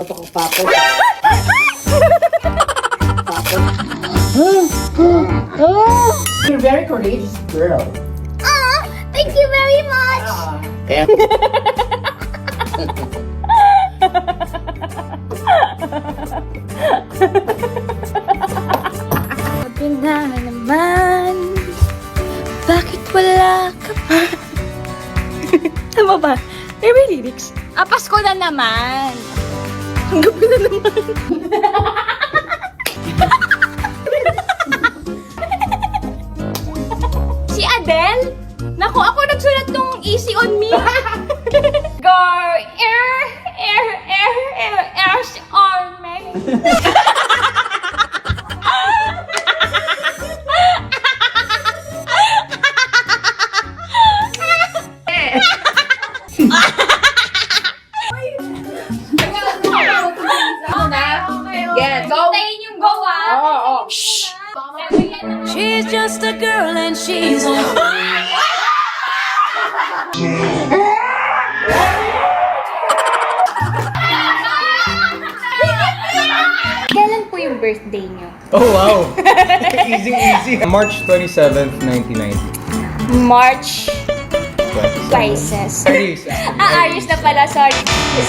Ito ko papo. You're a very courageous girl. Aw, thank you very much. Kaya... Sabi na naman, bakit wala ka pa? Tama ba? May lyrics. Pasko na naman. Ang gabi na naman. Si Adele? Naku, ako nagsulat nung Easy on Me. Go, on me. Yeah, go. Hintayin yung go, ah. Oo. Shh. She's just a girl and she's a Kailan po yung birthday niyo? Oh, wow! Easy. March 27th, 1990. March 27. Spices. Aries. Ayos na pala, sorry.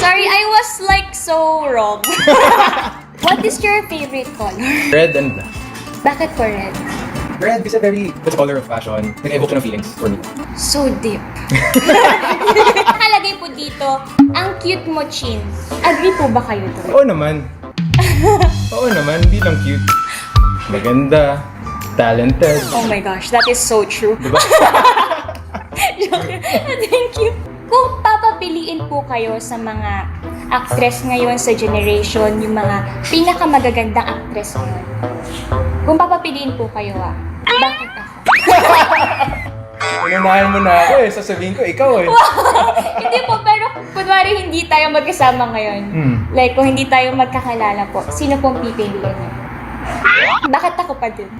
Sorry, I was like so wrong. What is your favorite color? Red and black. Bakit po red? Red is that's a color of passion. Nag-evoke siya ng feelings for me. So deep. Nakalagay po dito, ang cute mo, Chin. Agree po ba kayo to? Oo naman. Oo naman, hindi lang cute. Maganda. Talented. Oh my gosh, that is so true. Diba? Thank you. Kung papapiliin po kayo sa mga actress ngayon sa generation, yung mga pinakamagagandang actress ngayon, kung papapiliin po kayo, bakit ako? Inunahan mo na ako eh. Sasabihin ko, ikaw eh. Hindi po, pero kunwari hindi tayo magkasama ngayon. Like, kung hindi tayo magkakalala po, sino pong pipiliin niyo? Bakit ako pa din?